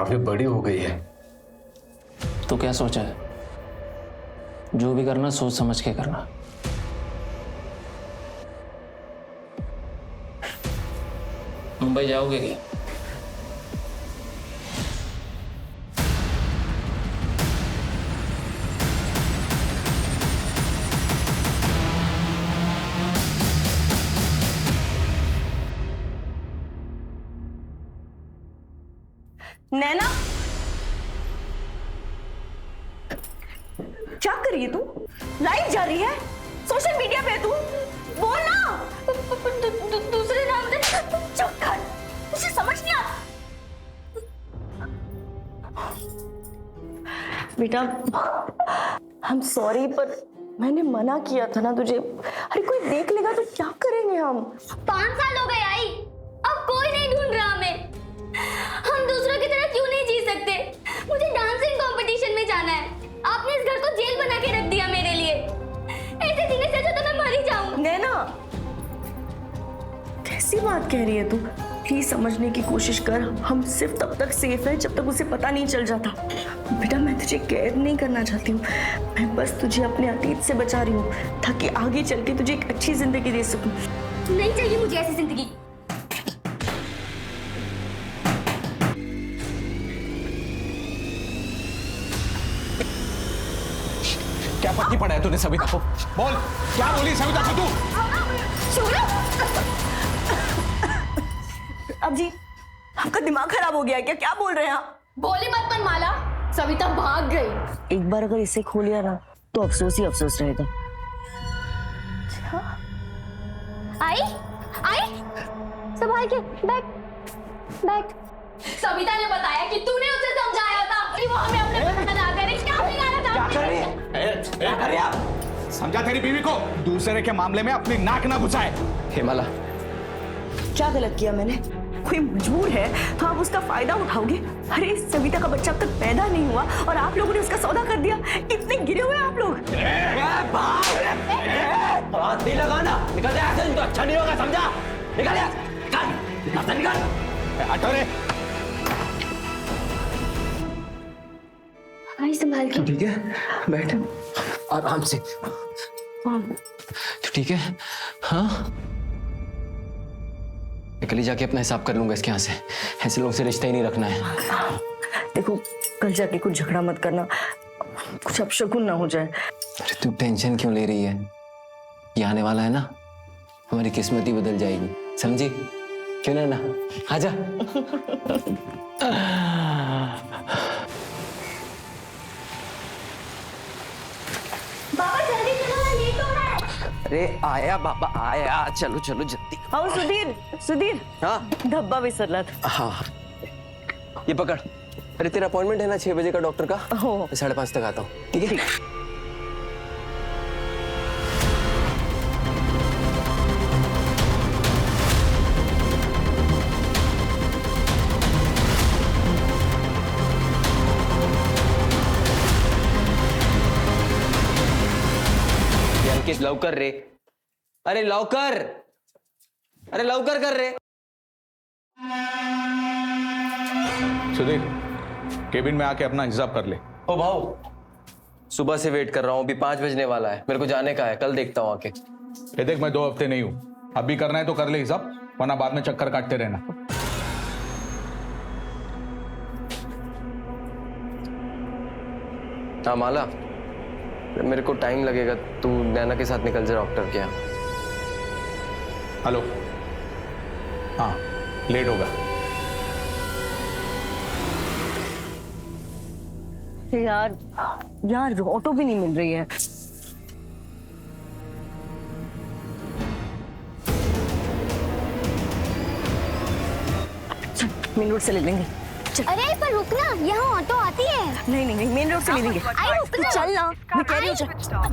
काफी बड़ी हो गई है। तो क्या सोचा है? जो भी करना सोच समझ के करना। मुंबई जाओगे क्या? नैना, क्या कर रही है तू? लाइव जा रही है, सोशल मीडिया पे है तू। बोल ना। दूसरे नाम से चुप कर, मुझे समझ नहीं आता। बेटा, आई एम सॉरी, पर मैंने मना किया था ना तुझे। अरे कोई देख लेगा तो क्या करेंगे हम? 5 साल हो गए आई, अब कोई नहीं ढूंढ रहा हमें। हम दूसरों की तरह क्यों नहीं जी सकते? मुझे डांसिंग कंपटीशन में जाना है। आपने इस घर को जेल बना के रख दिया मेरे लिए। ऐसे जीने से अच्छा तो मैं मर ही जाऊं। नैना, कैसी बात कह रही है तू? प्लीज समझने की कोशिश कर। हम सिर्फ तब तक सेफ है जब तक उसे पता नहीं चल जाता। बेटा, मैं तुझे कैद नहीं करना चाहती हूँ। मैं बस तुझे अपने अतीत से बचा रही हूँ ताकि आगे चल के तुझे एक अच्छी जिंदगी दे सकूं। नहीं चाहिए मुझे ऐसी जिंदगी। क्या पट्टी पड़ा है तूने सविता को? बोल, क्या बोली सविता को तू? अब जी, आपका दिमाग खराब हो गया है क्या? क्या बोल रहे हैं आप? बोली मत मनमाला, सविता भाग गई। एक बार अगर इसे खो लिया ना तो अफसोस ही अफसोस रहेगा। आई आई, संभाल के बैठ बैठ। सविता ने बताया कि तूने उसे समझाया था कि वो हमें अपने पसंद ना करे। क्या बिगाड़ा था? क्या कर रही है आप? समझा तेरी बीवी को दूसरे के मामले में अपनी नाक ना घुसाए। हिमाला, क्या गलत किया मैंने? कोई मजबूर है तो आप उसका फायदा उठाओगे? अरे सविता का बच्चा अब तक पैदा नहीं हुआ और आप लोगों ने उसका सौदा कर दिया। कितने गिरे हुए आप लोग। हाथ नहीं लगाना, निकल जा ऐसे तो अच्छा नहीं होगा, समझा? निकल जा, निकल, निकल। हटो रे। आई संभाल के। ठीक है, बैठ आराम से। तो ठीक है? हाँ, कल ही जाके अपना हिसाब कर लूंगा इसके यहाँ से। ऐसे लोगों से रिश्ता ही नहीं रखना है। देखो, कल जाके कुछ झगड़ा मत करना, कुछ अपशकुन ना हो जाए। अरे तू टेंशन क्यों ले रही है? ये आने वाला है ना, हमारी किस्मत ही बदल जाएगी, समझी? क्यों ना? आजा। बाबा जल्दी चलो, लेट हो रहा है। अरे आया बाबा आया, चलो चलो जल्दी। आओ सुधीर, सुधीर। हाँ धब्बा विसरला था। हाँ, ये पकड़। अरे तेरा अपॉइंटमेंट है ना 6 बजे का डॉक्टर का? हो। 5:30 तक आता हूँ, ठीक है? अंकित लवकर रे, अरे लवकर, अरे लवकर कर रे। सुधीर, केबिन में आके अपना हिसाब कर ले। ओ भाऊ, सुबह से वेट कर रहा हूँ, अभी 5 बजने वाला है, मेरे को जाने का है, कल देखता हूँ आके। ये देख, मैं 2 हफ्ते नहीं हूँ, अभी करना है तो कर ले हिसाब, वरना बाद में चक्कर काटते रहना। हाँ माला, मेरे को टाइम लगेगा, तू नैना के साथ निकल जा डॉक्टर के यहाँ। हेलो, हाँ लेट होगा। यार यार, ऑटो भी नहीं मिल रही है। मेन रोड से ले लेंगे। अरे पर रुकना, यहाँ ऑटो आती है। नहीं नहीं नहीं, मेन रोड से ले लेंगे। आई रुकना, चल ना, मैं कह रही हूँ।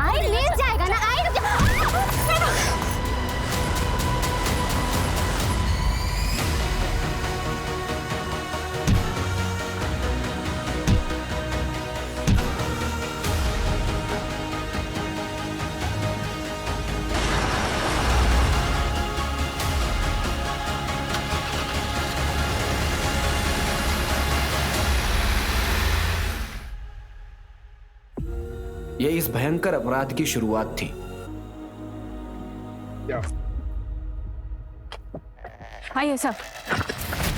आई ले जाएगा ना। आई रुक जा। यह इस भयंकर अपराध की शुरुआत थी। आइए सर।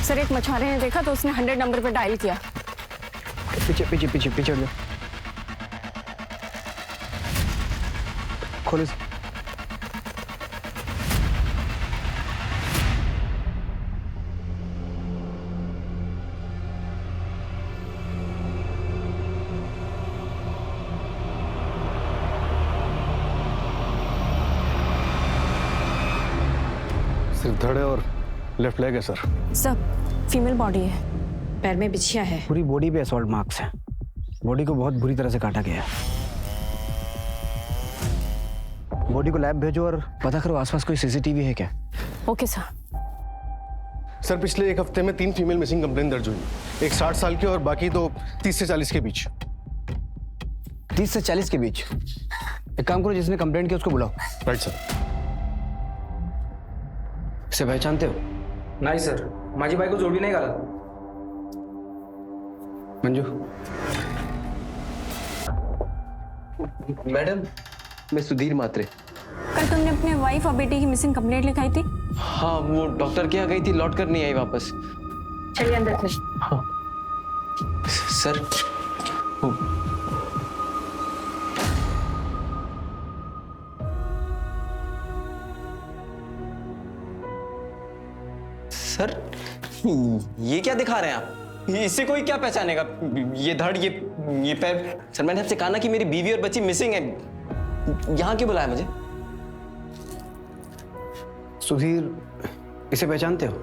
सर एक मछुआरे ने देखा तो उसने 100 नंबर पर डायल किया। पीछे पीछे पीछे पीछे हो जाओ। खोलो। सिर्फ धड़ है और लेफ्ट लेग है सर। सब फीमेल बॉडी है, पैर में बिछिया है। पूरी बॉडी पे असॉल्ट मार्क्स हैं। बॉडी को बहुत बुरी तरह से काटा गया है। बॉडी को लैब भेजो और पता करो आसपास कोई सीसीटीवी है क्या। Okay sir. सर पिछले एक हफ्ते में 3 फीमेल मिसिंग कंप्लेन दर्ज हुई। एक 60 साल की और बाकी दो 30 से 40 के बीच। 30 से 40 के बीच। एक काम करो, जिसने कंप्लेंट किया उसको बुलाओ। Right sir. इसे पहचानते हो? नाही सर, माझी बायको जोडी नाही घालत. मंजू, मैडम मैं सुधीर मात्रे। कल तुमने अपने वाइफ और बेटी की मिसिंग कंप्लेंट लिखाई थी। हाँ वो डॉक्टर के यहाँ गई थी, लौट कर नहीं आई वापस। चलिए अंदर से। हाँ सर सर ये क्या दिखा रहे हैं आप? इससे कोई क्या पहचानेगा? ये धड़, ये पैर। सर मैंने आपसे कहा ना कि मेरी बीवी और बच्ची मिसिंग है। यहाँ क्यों बुलाया मुझे? सुधीर, इसे पहचानते हो?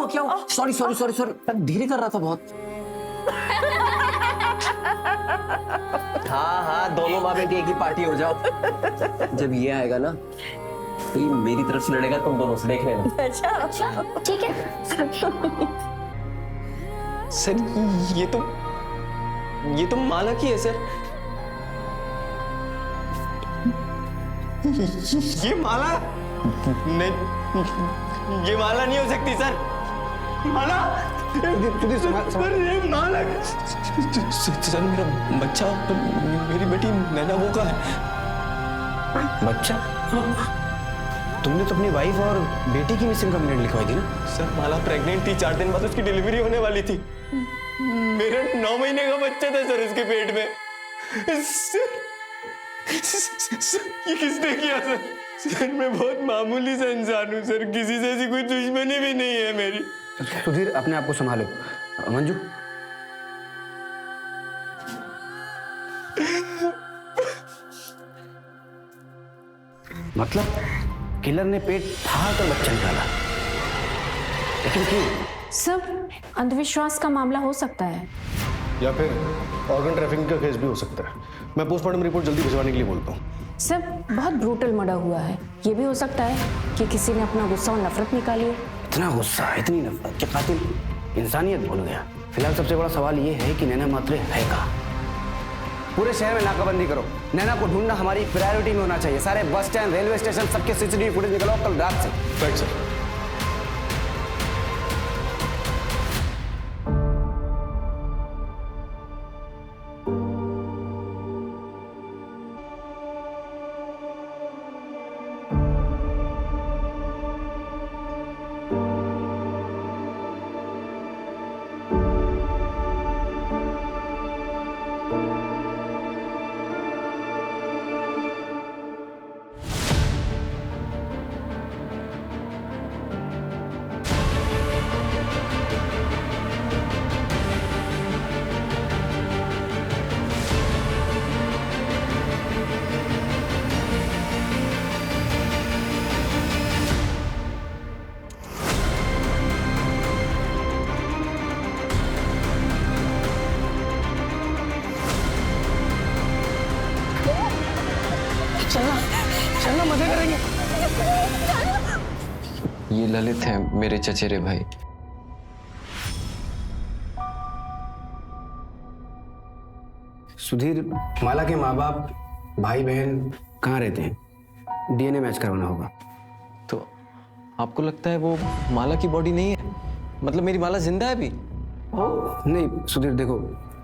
क्या हुआ? सॉरी धीरे कर रहा था बहुत। हाँ दोनों माँ बेटी एक ही पार्टी हो जाओ। जब ये आएगा ना तो ये मेरी तरफ से लड़ेगा, तुम दोनों से देख लेना। अच्छा ठीक है। सर ये तो माला की है सर। ये माला नहीं, ये माला नहीं हो सकती सर। माला सर, ये माला। सर मेरा बच्चा, मेरी बेटी नैना वो का है। बच्चा? तुमने तो अपनी वाइफ और बेटी की मिसिंग कंप्लेंट लिखवाई थी ना? सर माला प्रेग्नेंट थी, 4 दिन बाद उसकी डिलीवरी होने वाली थी। मेरा 9 महीने का बच्चा था सर उसके पेट में। ये किसने किया सर? सर मैं बहुत मामूली सा इंसान हूँ सर, किसी से ऐसी कोई दुश्मनी भी नहीं है मेरी। सुधीर, अपने आप को संभालो। मंजू, मतलब किलर ने पेट फाड़ कर बच्चा निकाला, लेकिन क्यों? सब अंधविश्वास का मामला हो सकता है, या फिर ऑर्गन ट्रैफिकिंग का केस भी हो सकता है। मैं पोस्टमार्टम रिपोर्ट जल्दी भिजवाने के लिए बोलता हूँ। सब बहुत ब्रूटल मर्डर हुआ है। ये भी हो सकता है कि किसी ने अपना गुस्सा और नफरत निकाली है। इतना गुस्सा, इतनी नफरत कि कातिल इंसानियत भूल गया। फिलहाल सबसे बड़ा सवाल ये है कि नैना मात्रे है कहाँ? पूरे शहर में नाकाबंदी करो। नैना को ढूंढना हमारी प्रायोरिटी में होना चाहिए। सारे बस स्टैंड, रेलवे स्टेशन, सबके सीसीटीवी फुटेज निकलो कल रात से। Right sir. चलना, मजे करेंगे। ये ललित है, मेरे चचेरे भाई। सुधीर, माला के माँ बाप, भाई बहन कहाँ रहते हैं? डीएनए मैच करवाना होगा। तो आपको लगता है वो माला की बॉडी नहीं है? मतलब मेरी माला जिंदा है अभी? नहीं सुधीर, देखो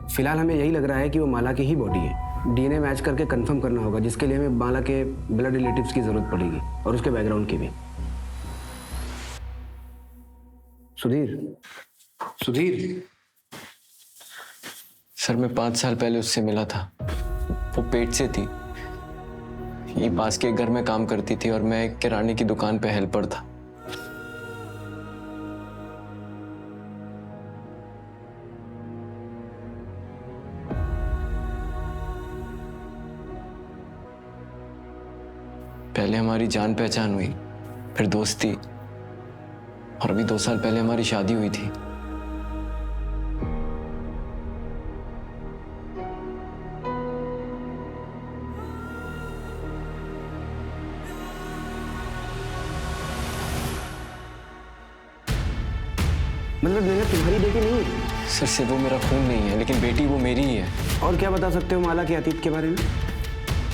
फिलहाल हमें यही लग रहा है कि वो माला की ही बॉडी है। डीएनए मैच करके कंफर्म करना होगा, जिसके लिए हमें माला के ब्लड रिलेटिव्स की जरूरत पड़ेगी और उसके बैकग्राउंड की भी। सुधीर, सुधीर। सर मैं 5 साल पहले उससे मिला था। वो पेट से थी, ये पास के घर में काम करती थी और मैं एक किराने की दुकान पे हेल्पर था। पहले हमारी जान पहचान हुई, फिर दोस्ती, और अभी 2 साल पहले हमारी शादी हुई थी। मतलब नैना तुम्हारी बेटी नहीं है? सर से वो मेरा खून नहीं है, लेकिन बेटी वो मेरी ही है। और क्या बता सकते हो माला के अतीत के बारे में?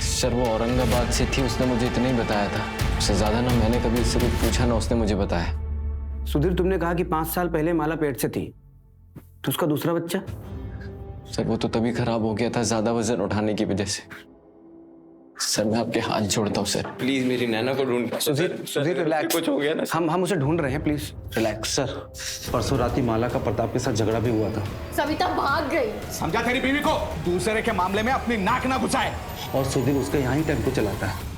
सर वो औरंगाबाद से थी, उसने मुझे इतना ही बताया था। उससे ज्यादा ना मैंने कभी उससे कुछ पूछा, ना उसने मुझे बताया। सुधीर, तुमने कहा कि 5 साल पहले माला पेट से थी, तो उसका दूसरा बच्चा? सर वो तो तभी खराब हो गया था ज्यादा वजन उठाने की वजह से। सर मैं आपके हाथ जोड़ता हूँ सर, प्लीज मेरी नैना को ढूंढ। सुधीर रिलैक्स, कुछ हो गया ना? हम उसे ढूंढ रहे हैं, प्लीज रिलैक्स। सर परसों रात ही माला का प्रताप के साथ झगड़ा भी हुआ था। सविता भाग गई। समझा तेरी बीवी को? दूसरे के मामले में अपनी नाक ना घुसाए। और सुधीर उसका यहाँ ही टेम्पो चलाता है।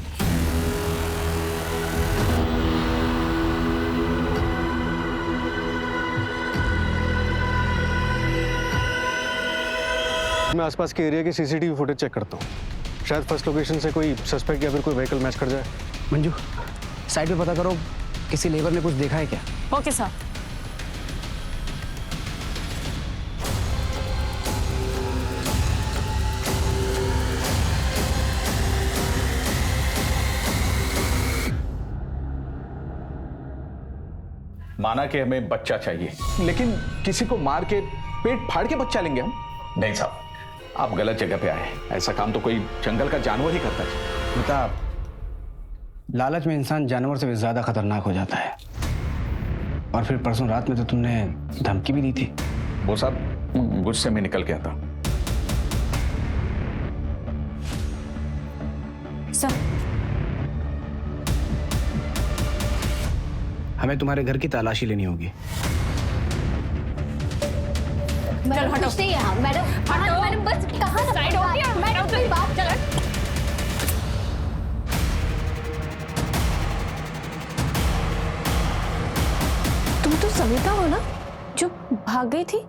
मैं आसपास के एरिया की सीसीटीवी फुटेज चेक करता हूँ, शायद फर्स्ट लोकेशन से कोई सस्पेक्ट या फिर कोई व्हीकल मैच कर जाए। मंजू, साइड पे पता करो किसी लेबर ने कुछ देखा है क्या? Okay sir. माना कि हमें बच्चा चाहिए, लेकिन किसी को मार के पेट फाड़ के बच्चा लेंगे हम? नहीं साहब, आप गलत जगह पे आए। ऐसा काम तो कोई जंगल का जानवर ही करता है। बता, लालच में इंसान जानवर से भी ज्यादा खतरनाक हो जाता है। और फिर परसों रात में तो तुमने धमकी भी दी थी। वो सब गुस्से में निकल गया था। सर हमें तुम्हारे घर की तलाशी लेनी होगी। मैडम कुछ नहीं है। मैडम मैडम बस कहाँ साइड हो गया? मैडम कोई बात चल। तुम तो सविता हो ना जो भाग गई थी?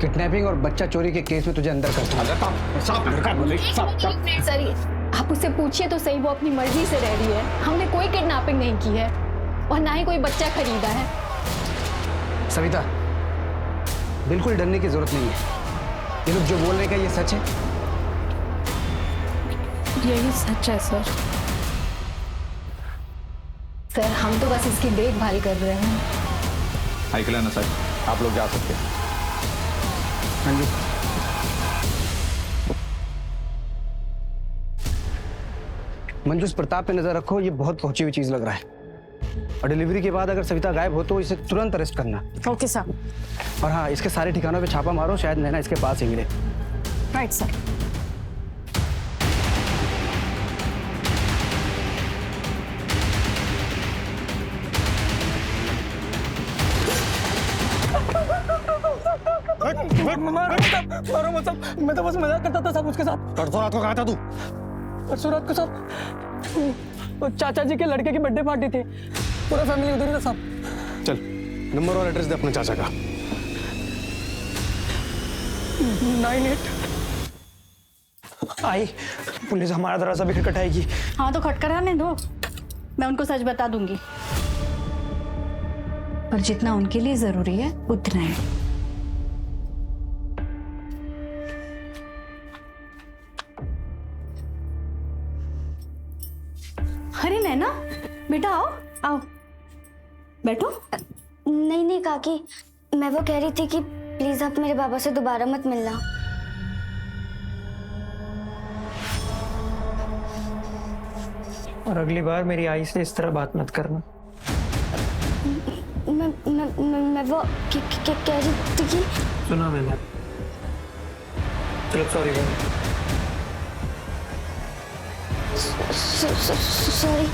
किडनैपिंग और बच्चा चोरी के केस में तुझे अंदर कर सर आप उससे पूछिए तो सही, वो अपनी मर्जी से रह रही है। हमने कोई किडनैपिंग नहीं की है और ना ही कोई बच्चा खरीदा है। सविता, बिल्कुल डरने की जरूरत नहीं है। ये लोग जो बोल रहे हैं, ये सच है? यही सच है सर। सर हम तो बस इसकी देखभाल कर रहे हैं। आइकला ना सर, आप लोग जा सकते हैं। हाँ जी। मंजू, इस प्रताप पे नजर रखो, ये बहुत पहुंची हुई चीज लग रहा है। और डिलीवरी के बाद अगर सविता गायब हो तो इसे तुरंत अरेस्ट करना। Okay sir. और हाँ, इसके सारे ठिकानों पे छापा मारो, शायद नैना इसके पास ही मिले। Right sir. मारो मत साहब, मैं तो बस मजाक करता था साहब उसके साथ। परसों रात को कहा था तू? परसों रात को साहब वो चाचा जी के लड़के की बर्थडे पार्टी थी, पूरा फैमिली उधर ही था साहब। चल नंबर और एड्रेस दे अपने चाचा का। 98 आई पुलिस हमारा दरवाजा भी खटखटाएगी। हाँ तो खटखटाने दो, मैं उनको सच बता दूंगी। पर जितना उनके लिए जरूरी है उतना है। अरे नैना बेटा आओ आओ बैठो। नहीं नहीं काकी, मैं वो कह रही थी कि प्लीज आप मेरे बाबा से दोबारा मत मिलना। और अगली बार मेरी आई से इस तरह बात मत करना। मैं वो कह रही थी कि सुना मैंने। चलो सॉरी बोल। सॉरी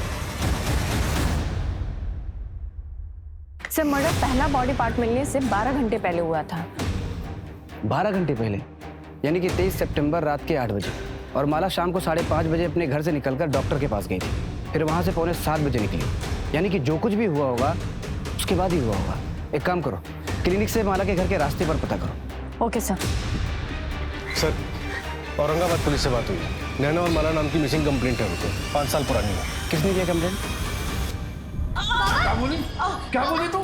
सर, मर्डर पहला बॉडी पार्ट मिलने से 12 घंटे पहले हुआ था। 12 घंटे पहले, यानी कि 23 सितंबर रात के 8 बजे। और माला शाम को 5:30 बजे अपने घर से निकलकर डॉक्टर के पास गई थी। फिर वहां से 6:45 बजे निकली। यानी कि जो कुछ भी हुआ होगा उसके बाद ही हुआ होगा। एक काम करो, क्लिनिक से माला के घर के रास्ते पर पता करो। Okay sir. Sir, Aurangabad police से बात हुई। नैना और माला नाम की मिसिंग कंप्लेंट है उनको, 5 साल पुरानी है। किसने किया कंप्लेंट? क्या बोली तू?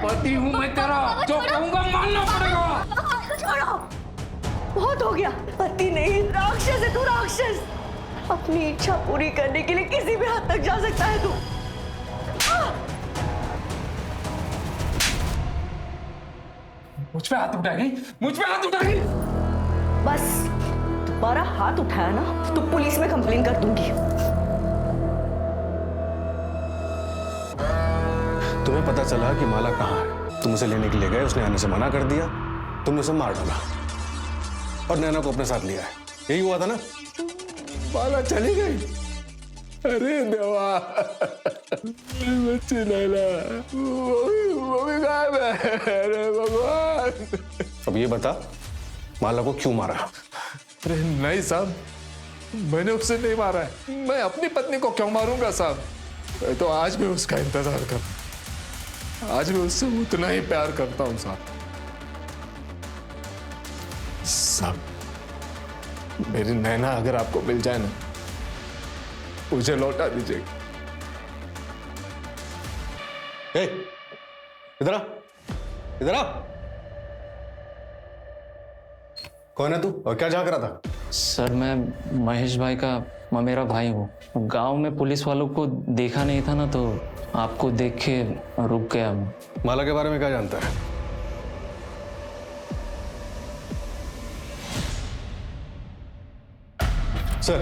पति हूँ मैं तेरा, जो कहूँगा मानना पड़ेगा। छोड़ो, बहुत हो गया। पति नहीं, राक्षस है तू, राक्षस। अपनी इच्छा पूरी करने के लिए किसी भी हद तक जा सकता है तू। मुझ पे हाथ उठाएगी, मुझ पे हाथ उठाएगी। बस दोबारा हाथ उठाया ना तो पुलिस में कंप्लेन कर दूंगी। तुम्हें पता चला कि माला कहाँ है, तुम उसे लेने के लिए गए, उसने आने से मना कर दिया, तुमने उसे मार डाला और नैना को अपने साथ लिया है। यही हुआ था ना? माला चली गई। अरे देवा, बच्ची नैना वो भी गायब है। अरे भगवान। अब ये बता, माला को क्यों मारा? अरे नहीं साहब, मैंने उसे नहीं मारा है। मैं अपनी पत्नी को क्यों मारूंगा साहब? मैं तो आज भी उसका इंतजार कर, आज भी उससे उतना ही प्यार करता हूं साहब। साहब, मेरी नैना अगर आपको मिल जाए ना, मुझे लौटा दीजिएगा। इधर आ, इधर आ। कौन है तू और क्या झांक रहा था? सर, मैं महेश भाई का ममेरा भाई हूँ। गांव में पुलिस वालों को देखा नहीं था ना, तो आपको देख के रुक गया। माला के बारे में क्या जानता है? सर,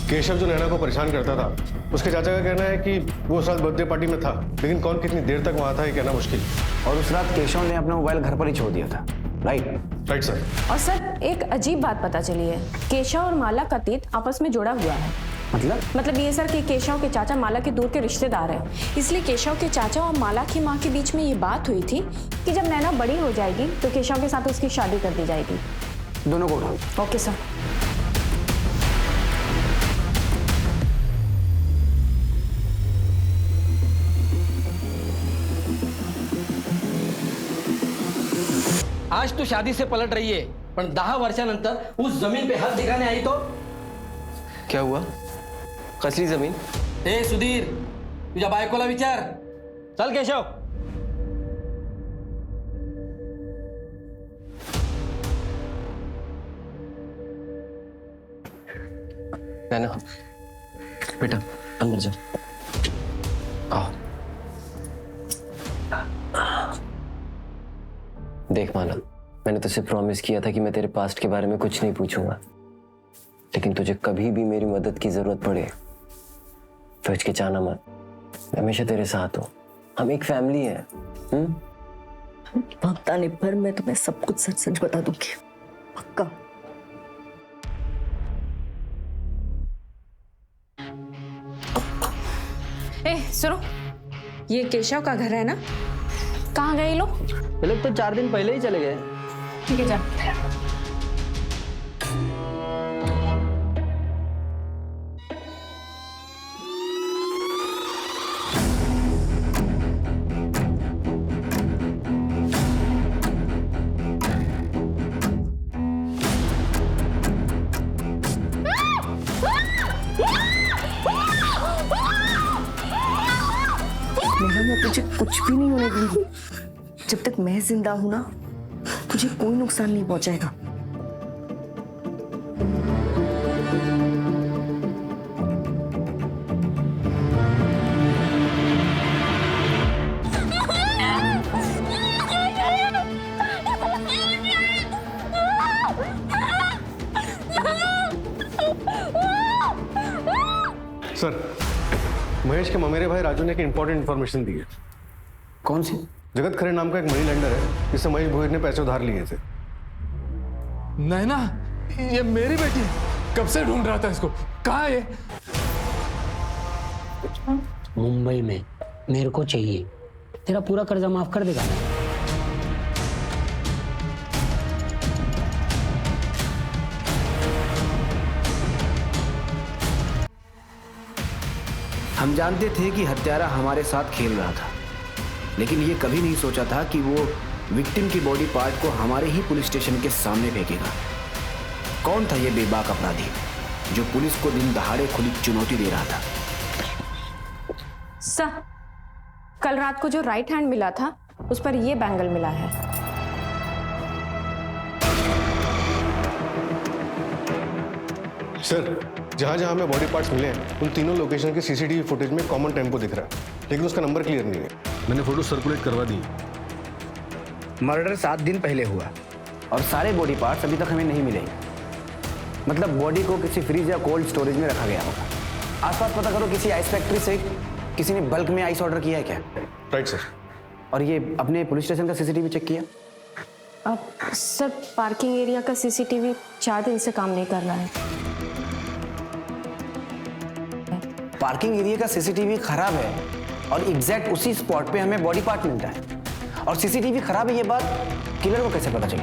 केशव जो नैना को परेशान करता था, उसके चाचा का कहना है कि वो उस रात बर्थडे पार्टी में था, लेकिन कौन कितनी देर तक वहां था ये कहना मुश्किल। और उस रात केशव ने अपना मोबाइल घर पर ही छोड़ दिया था। Right sir. और सर, एक अजीब बात पता चली है। केशव और माला का तीत आपस में जुड़ा हुआ है। मतलब ये सर कि केशव के चाचा माला के दूर के रिश्तेदार हैं। इसलिए केशव के चाचा और माला की माँ के बीच में ये बात हुई थी कि जब नैना बड़ी हो जाएगी तो केशव के साथ उसकी शादी कर दी जाएगी। दोनों को उठाओ। Okay sir. आज तू शादी से पलट रही है, पण 10 वर्षानंतर उस जमीन पे हाथ दिखाने आई तो क्या हुआ? कसली जमीन? ए सुधीर, तुझ्या बायकोला विचार। चल केशव। नैना, बेटा अंदर जा। आओ। देख माला, मैंने तुझसे प्रॉमिस किया था कि मैं तेरे पास्ट के बारे में कुछ नहीं पूछूंगा, लेकिन तुझे कभी भी मेरी मदद की जरूरत पड़े तो हिचकिचाना मत। मैं हमेशा तेरे साथ हूं, हम एक फैमिली है। वक्त आने पर मैं तुम्हें सब कुछ सच सच बता दूंगी, पक्का। सुनो, ये केशव का घर है ना? कहाँ गए लोग? ये लोग तो 4 दिन पहले ही चले गए। ठीक है, जा। मैं तुझे कुछ भी नहीं होने दूंगी। जब तक मैं जिंदा हूं ना, तुझे कोई नुकसान नहीं पहुंचाएगा। सर, महेश के ममेरे भाई राजू ने एक इंपॉर्टेंट इन्फॉर्मेशन दी है। कौन सी? जगत खरे नाम का एक मनी लेंडर है जिससे महेश भोईर ने पैसे उधार लिए थे। नैना, ये मेरी बेटी है। कब से ढूंढ रहा था इसको। कहाँ है ये? मुंबई में। मेरे को चाहिए। तेरा पूरा कर्जा माफ कर देगा ना? हम जानते थे कि हत्यारा हमारे साथ खेल रहा था, लेकिन ये कभी नहीं सोचा था कि वो विक्टिम की बॉडी पार्ट को हमारे ही पुलिस स्टेशन के सामने फेंकेगा। कौन था ये बेबाक अपराधी जो पुलिस को दिन दहाड़े खुली चुनौती दे रहा था? सर, कल रात को जो राइट हैंड मिला था उस पर ये बैंगल मिला है। सर, जहां जहां हमें बॉडी पार्ट्स मिले हैं उन तीनों लोकेशन के सीसीटीवी फुटेज में कॉमन टेम्पो दिख रहा है, लेकिन उसका नंबर क्लियर नहीं है। मैंने फोटो सर्कुलेट करवा दी। मर्डर 7 दिन पहले हुआ और सारे बॉडी पार्ट्स अभी तक हमें नहीं मिले। मतलब बॉडी को किसी फ्रीज या कोल्ड स्टोरेज में रखा गया होगा। आसपास पता करो, किसी आइस फैक्ट्री से किसी ने बल्क में आइस ऑर्डर किया है क्या? Right sir. और ये अपने पुलिस स्टेशन का सीसीटीवी चेक किया? अब सर, पार्किंग एरिया का सीसीटीवी 4 दिन से काम नहीं कर रहा है। पार्किंग एरिया का सीसीटीवी खराब है और एग्जैक्ट उसी स्पॉट पे हमें बॉडी पार्ट मिलता है, और सीसीटीवी खराब है ये बात किलर को कैसे पता चली?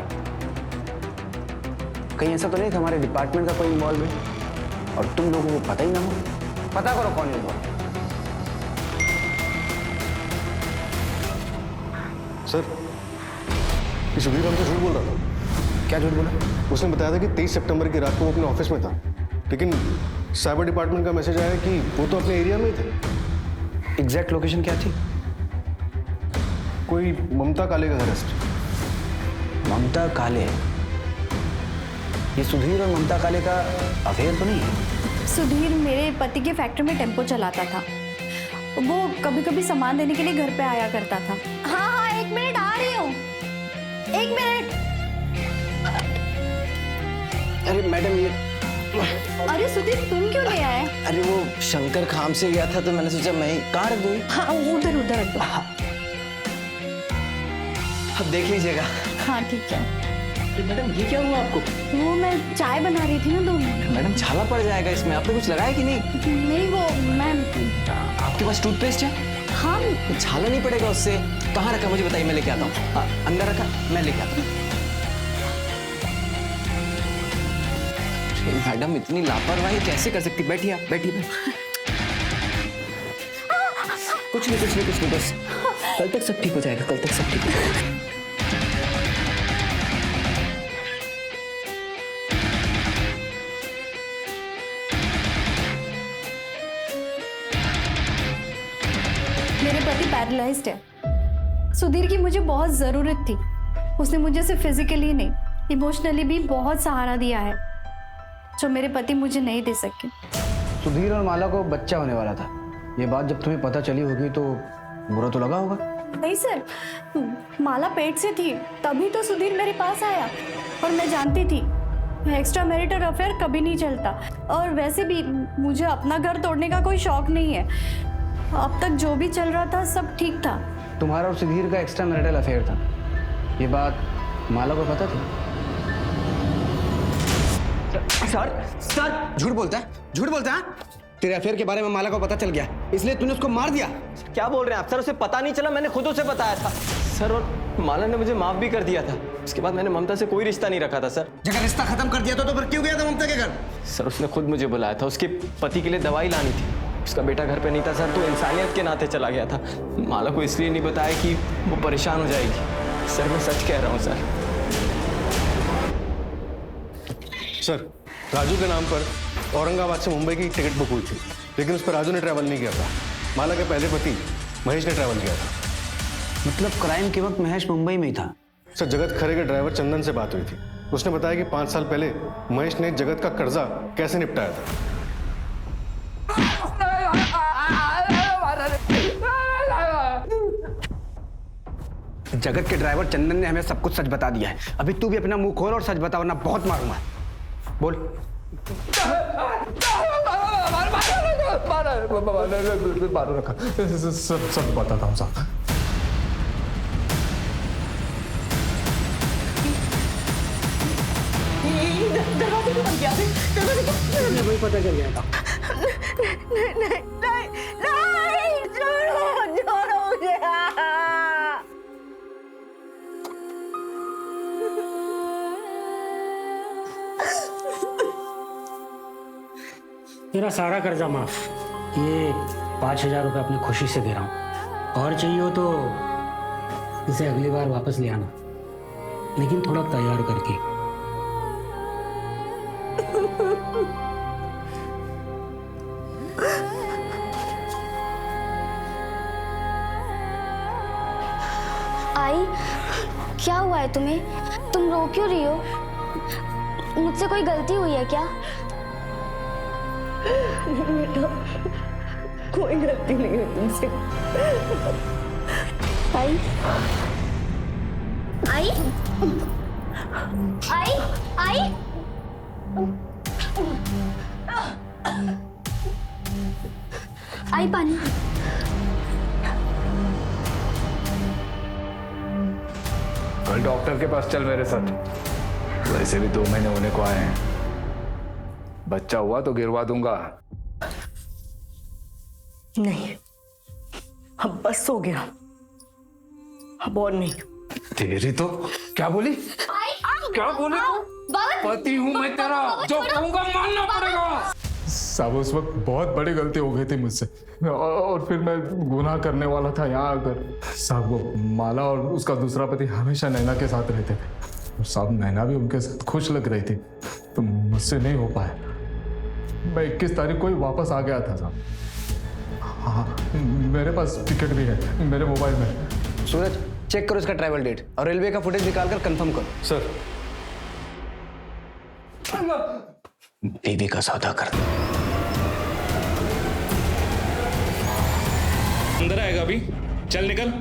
कहीं ऐसा तो नहीं कि हमारे डिपार्टमेंट का कोई इन्वॉल्व है और तुम लोगों को पता ही ना हो? पता करो कौन इन्वॉल्व। सर, ये सुधीर हमसे झूठ बोल रहा था। क्या झूठ बोला? उसने बताया था कि 23 सितंबर की रात को वो अपने ऑफिस में था, लेकिन साइबर डिपार्टमेंट का मैसेज आया कि वो तो अपने एरिया में ही थे। एग्जैक्ट लोकेशन क्या थी? कोई ममता काले का घर है सर। ममता काले? ये सुधीर और ममता काले का अफेयर तो नहीं है? सुधीर मेरे पति के फैक्ट्री में टेम्पो चलाता था। वो कभी कभी सामान देने के लिए घर पे आया करता था। हाँ हाँ, 1 मिनट आ रही हूँ। 1 मिनट। अरे मैडम, ये अरे सुधीर, तुम क्यों ले आए? अरे वो शंकर काम से गया था तो मैंने सोचा मैं ही कहाँ रख दूँ। हाँ, उधर उधर रख दो। अब देख लीजिएगा। हाँ ठीक है। मैडम, ये क्या हुआ आपको? वो मैं चाय बना रही थी ना, तो मैडम छाला पड़ जाएगा इसमें। आपने कुछ लगाया कि नहीं? नहीं, वो मैं आपके पास टूथपेस्ट है? हाँ। छाला नहीं पड़ेगा उससे। कहाँ रखा मुझे बताइए, मैं लेके आता हूँ। अंदर रखा, मैं लेके आता हूँ। मैडम इतनी लापरवाही कैसे कर सकती? बैठिए आप, बैठिए। कुछ नहीं, बस कल तक सब ठीक हो जाएगा, कल तक सब ठीक हो जाएगा। मेरे पति पैरालाइज्ड है। सुधीर की मुझे बहुत जरूरत थी। उसने मुझे सिर्फ फिजिकली नहीं, इमोशनली भी बहुत सहारा दिया है जो मेरे पति मुझे नहीं दे सके। सुधीर और माला को बच्चा होने वाला था। ये बात जब तुम्हें पता चली होगी तो बुरा तो लगा होगा? नहीं सर, माला पेट से थी तभी तो सुधीर मेरे पास आया, और मैं जानती थी एक्स्ट्रा मैरिटल अफेयर कभी नहीं चलता, और वैसे भी मुझे अपना घर तोड़ने का कोई शौक नहीं है। अब तक जो भी चल रहा था सब ठीक था। तुम्हारा और सुधीर का एक्स्ट्रा मैरिटल अफेयर था, ये बात माला को पता थी? सर झूठ बोलता है? तेरे अफेयर के बारे में माला को पता चल गया, इसलिए तूने उसको मार दिया? क्या बोल रहे हैं आप सर? उसे पता नहीं चला, मैंने खुद उसे बताया था सर, और माला ने मुझे माफ भी कर दिया था। उसके बाद मैंने ममता से कोई रिश्ता नहीं रखा था सर। जब रिश्ता खत्म कर दिया तो फिर क्यों गया था ममता के घर? सर उसने खुद मुझे बुलाया था, उसके पति के लिए दवाई लानी थी। उसका बेटा घर पे नहीं था सर, तो इंसानियत के नाते चला गया था। माला को इसलिए नहीं बताया कि वो परेशान हो जाएगी। सर मैं सच कह रहा हूँ सर। सर, राजू के नाम पर औरंगाबाद से मुंबई की टिकट बुक हुई थी, लेकिन उस पर राजू ने ट्रैवल नहीं किया था। माला के पहले पति महेश ने ट्रैवल किया था। मतलब क्राइम के वक्त महेश मुंबई में ही था? सर, जगत खरे के ड्राइवर चंदन से बात हुई थी। उसने बताया कि 5 साल पहले महेश ने जगत का कर्जा कैसे निपटाया था। जगत के ड्राइवर चंदन ने हमें सब कुछ सच बता दिया है। अभी तू भी अपना मुंह खोल और सच बता, वरना बहुत मारूंगा। बोल। मारा है, मारो रखा, सब बताता हूँ साहब। दरवाजे क्यों बंद किया आपने? दरवाजे क्यों? वही पता चल जाएगा। नहीं, छोड़ो मुझे। तेरा सारा कर्जा माफ। ये 5,000 रुपये अपनी खुशी से दे रहा हूँ, और चाहिए हो तो इसे अगली बार वापस ले आना, लेकिन थोड़ा तैयार करके। आई, क्या हुआ है तुम्हें? तुम रो क्यों रही हो? मुझसे कोई गलती हुई है क्या? बेटा, कोई गलती नहीं है तुमसे। आई, आई, आई, आई, आई पानी। कल डॉक्टर के पास चल मेरे साथ। वैसे भी 2 महीने होने को आए हैं, बच्चा हुआ तो गिरवा दूंगा। नहीं, अब बस हो गया, अब और नहीं। तेरी तो क्या बोली? क्या बोली? पति हूं मैं तेरा, जो कहूंगा मानना पड़ेगा। साहब उस वक्त बहुत बड़ी गलती हो गई थी मुझसे, और फिर मैं गुनाह करने वाला था यहाँ आकर। साहब वो माला और उसका दूसरा पति हमेशा नैना के साथ रहते थे, और साहब नैना भी उनके साथ खुश लग रही थी, तो मुझसे नहीं हो पाया। मैं 21 तारीख को ही वापस आ गया था साहब। हाँ, मेरे पास टिकट भी है मेरे मोबाइल में। सूरज, चेक करो इसका ट्रैवल डेट और रेलवे का फुटेज निकालकर कंफर्म करो। सर, बीवी का सौदा कर। अंदर आएगा अभी, चल निकल।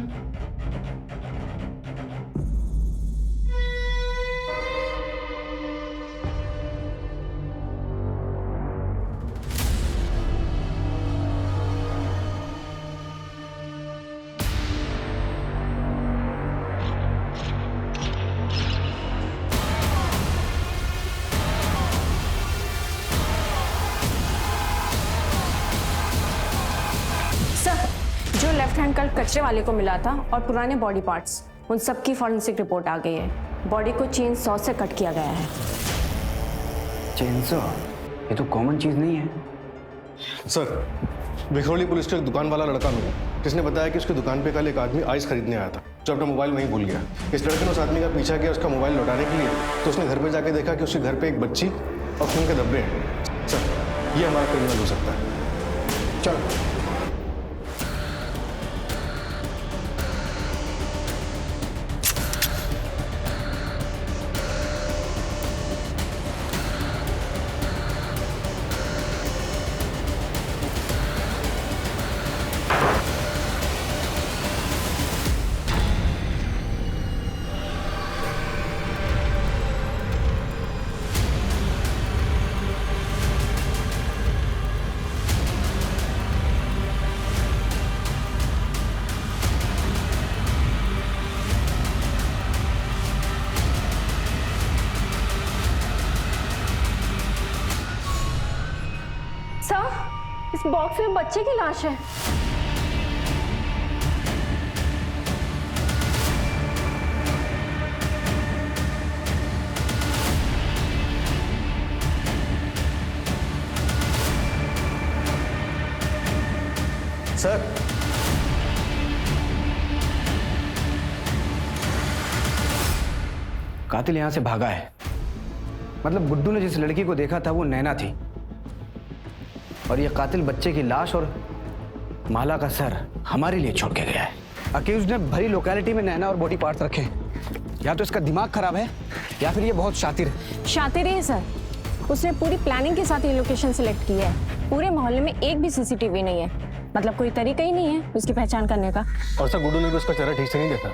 जो लेफ्ट हैंड कल कचरे वाले को मिला था और पुराने बॉडी पार्ट्स, उन सब की फॉरेंसिक रिपोर्ट आ गई है। बॉडी को चेन सॉ से कट किया गया है। चेनसॉ? ये तो कॉमन चीज नहीं है। सर, विखरौली पुलिस को एक दुकान वाला लड़का मिला, जिसने बताया कि उसकी दुकान पे कल एक आदमी आइस खरीदने आया था, जो अपना मोबाइल वहीं भूल गया। इस लड़के ने उस आदमी का पीछा किया उसका मोबाइल लौटाने के लिए, तो उसने घर पे जाके देखा कि उसके घर पे एक बच्ची और खून के धब्बे हैं। सर, ये हमारा क्रिमिनल हो सकता है। चलो। इस बॉक्स में बच्चे की लाश है। सर, कातिल यहां से भागा है। मतलब गुड्डू ने जिस लड़की को देखा था वो नैना थी, और ये कातिल बच्चे की लाश और माला का सर हमारे लिए छोड़ के गया है। अक्यूज ने भरी लोकेलिटी में नैना और बॉडी पार्ट्स रखे। या तो इसका दिमाग खराब है या फिर ये बहुत शातिर है। शातिर है सर, उसने पूरी प्लानिंग के साथ ये लोकेशन सिलेक्ट की है। पूरे मोहल्ले में एक भी सीसीटीवी नहीं है, मतलब कोई तरीका ही नहीं है उसकी पहचान करने का। और सर, गुड्डू ने भी उसका चेहरा ठीक से नहीं देखा।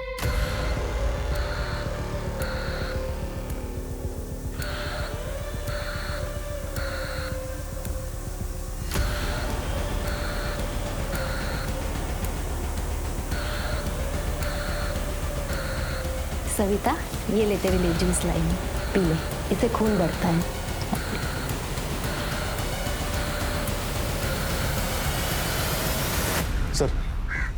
सविता, ये ले तेरे लिए जूस लाई हूँ, पी ले, इससे खून बढ़ता है। सर,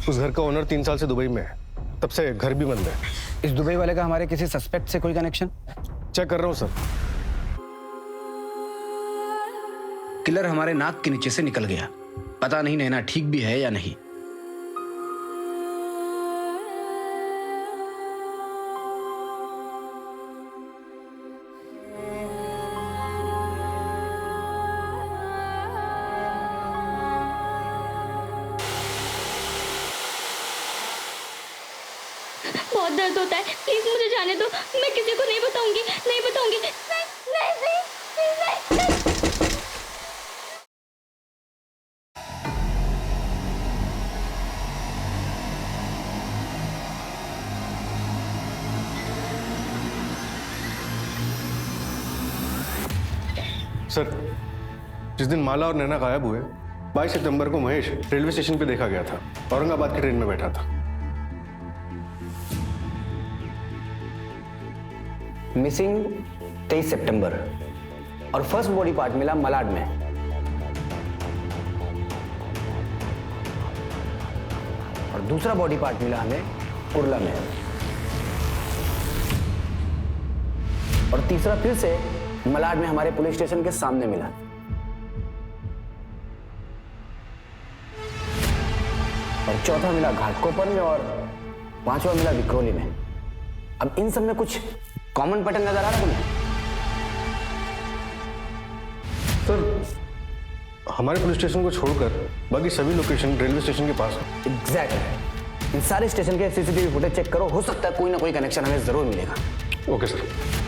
उस घर का ओनर 3 साल से दुबई में है, तब से घर भी बंद है। इस दुबई वाले का हमारे किसी सस्पेक्ट से कोई कनेक्शन? चेक कर रहा हूँ सर। किलर हमारे नाक के नीचे से निकल गया। पता नहीं नैना ठीक भी है या नहीं। बहुत दर्द होता है, प्लीज मुझे जाने दो, मैं किसी को नहीं बताऊंगी, नहीं बताऊंगी, नहीं नहीं नहीं नहीं, नहीं। सर, जिस दिन माला और नैना गायब हुए 22 सितंबर को महेश रेलवे स्टेशन पे देखा गया था। औरंगाबाद की ट्रेन में बैठा था। मिसिंग 23 सितंबर और फर्स्ट बॉडी पार्ट मिला मलाड में। और दूसरा बॉडी पार्ट मिला हमें कुर्ला में। और तीसरा फिर से मलाड में हमारे पुलिस स्टेशन के सामने मिला। और चौथा मिला घाटकोपर में और पांचवा मिला विक्रोली में। अब इन सब में कुछ कॉमन पैटर्न नजर आ रहा है तुम्हें? सर, हमारे पुलिस स्टेशन को छोड़कर बाकी सभी लोकेशन रेलवे स्टेशन के पास है। एग्जैक्टली। इन सारे स्टेशन के सीसीटीवी फुटेज चेक करो, हो सकता है कोई ना कोई कनेक्शन हमें जरूर मिलेगा। Okay sir.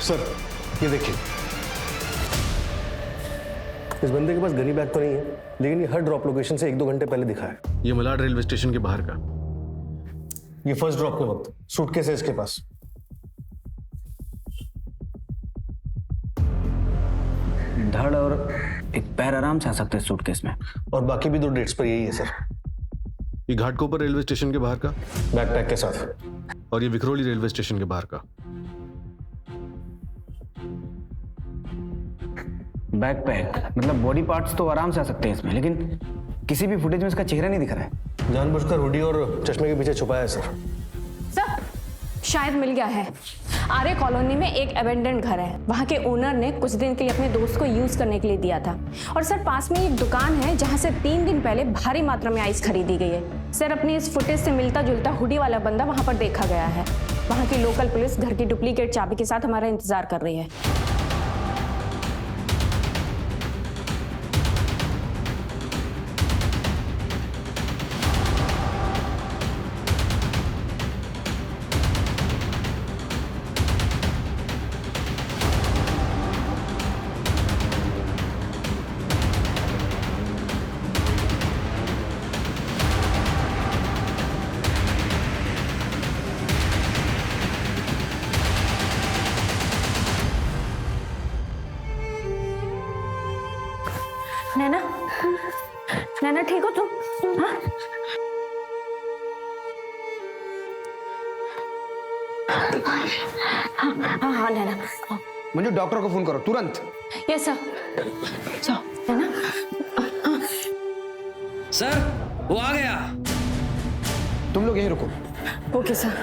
सर, ये देखिए, इस बंदे के पास गनी बैग तो नहीं है, लेकिन ये हर ड्रॉप लोकेशन से 1-2 घंटे पहले दिखा है। ये मलाड रेलवे स्टेशन के बाहर का। ये फर्स्ट ड्रॉप के वक्त सूटकेस है इसके पास। धड़ और एक पैर आराम से आ सकते हैं सूटकेस में। और बाकी भी 2 डेट्स पर यही है सर। ये घाटकोपर रेलवे स्टेशन के बाहर का बैकपैक के साथ, और ये विक्रोली रेलवे स्टेशन के बाहर का। बैकपैक मतलब बॉडी पार्ट्स तो आराम से आ सकते हैं इसमें, लेकिन किसी भी फुटेज में इसका चेहरा नहीं दिख रहा है। जानबूझकर हुडी और चश्मे के पीछे छुपाया है सर। सर, शायद मिल गया है। आर्य कॉलोनी में एक एबेंडेंट घर है, वहाँ के ओनर ने कुछ दिन के लिए अपने दोस्त को यूज करने के लिए दिया था। और सर, पास में एक दुकान है जहाँ से 3 दिन पहले भारी मात्रा में आइस खरीदी गई है। सर, अपनी इस फुटेज से मिलता जुलता हुडी वाला बंदा वहाँ पर देखा गया है। वहाँ की लोकल पुलिस घर की डुप्लीकेट चाबी के साथ हमारा इंतजार कर रही है। नैना, नैना ठीक हो तुम? हाँ? हाँ हाँ नैना। मुझे डॉक्टर को फोन करो तुरंत। Yes sir. जाओ नैना। सर, वो आ गया। तुम लोग यहीं रुको। Okay sir.